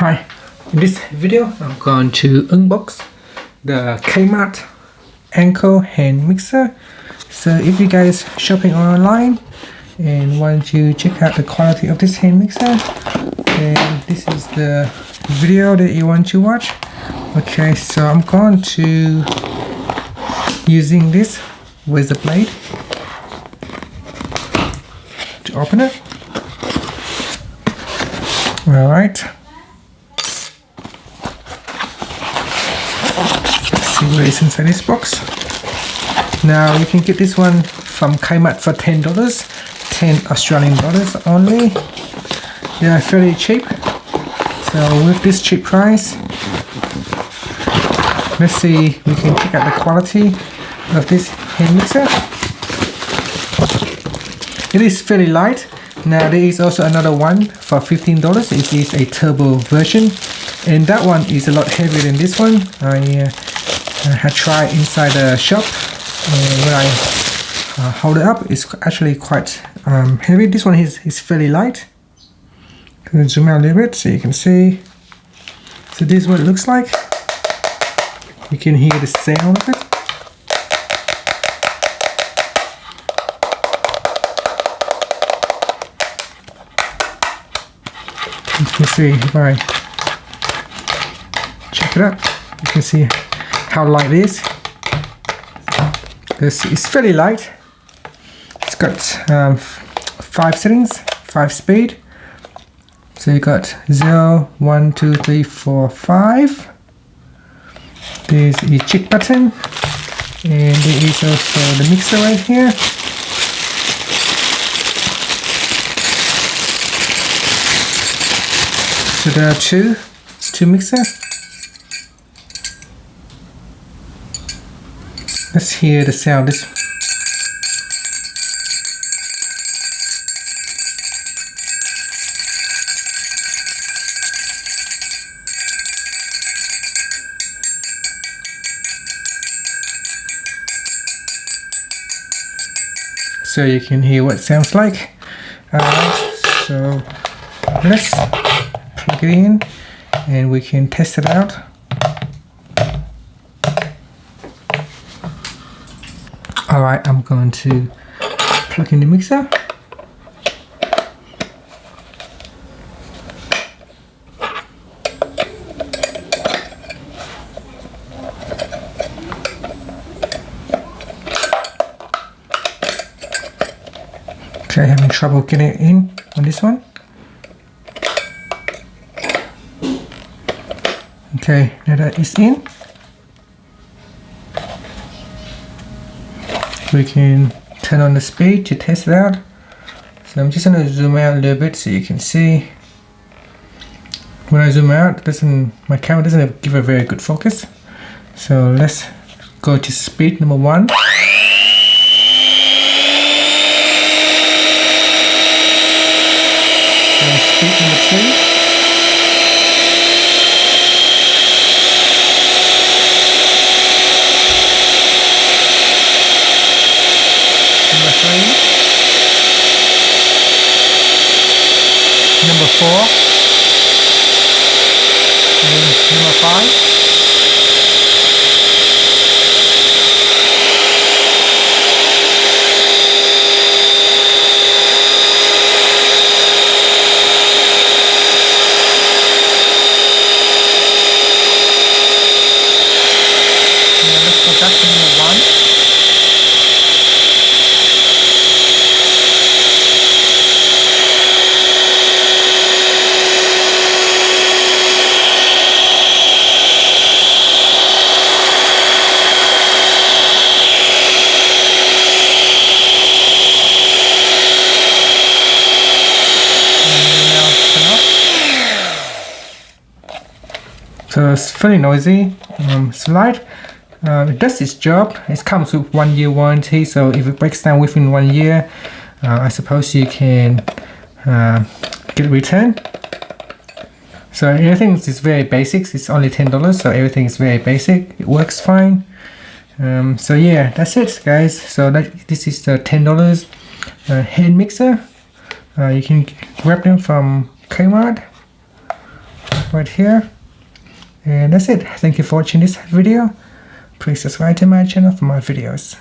Hi, in this video I'm going to unbox the Kmart Anko hand mixer. So if you guys shopping online and want to check out the quality of this hand mixer, then this is the video that you want to watch. Okay, so I'm going to using this razor blade to open it. Alright, see what is inside this box. Now you can get this one from Kmart for $10, 10 Australian dollars only. They are fairly cheap. So with this cheap price, let's see, we can check out the quality of this hand mixer. It is fairly light. Now there is also another one for $15. It is a turbo version, and that one is a lot heavier than this one. I had tried inside the shop, and when I hold it up, it's actually quite heavy. This one is fairly light. I'm going to zoom out a little bit so you can see. So this is what it looks like. You can hear the sound of it. You can see if I check it out, you can see how light it is. It's fairly light. It's got 5 settings, 5 speed. So you got 0, 1, 2, 3, 4, 5. There's a check button, and there is also the mixer right here. So there are two mixers. Let's hear the sound. So you can hear what it sounds like. So let's plug it in and we can test it out. Alright, I'm going to plug in the mixer. Okay, having trouble getting it in on this one. Okay, now that is in, we can turn on the speed to test it out. So I'm just going to zoom out a little bit so you can see. When I zoom out, my camera doesn't give a very good focus. So let's go to speed number 1. And speed number 2. Number 4, and number 5. Now let's go back to number 1. So it's fairly noisy. It's light. It does its job. It comes with 1 year warranty, so if it breaks down within 1 year, I suppose you can get it returned. So everything is very basic. It's only $10, so everything is very basic. It works fine. So yeah, that's it, guys. So this is the $10 hand mixer. You can grab them from Kmart. right here. And that's it. Thank you for watching this video. Please subscribe to my channel for more videos.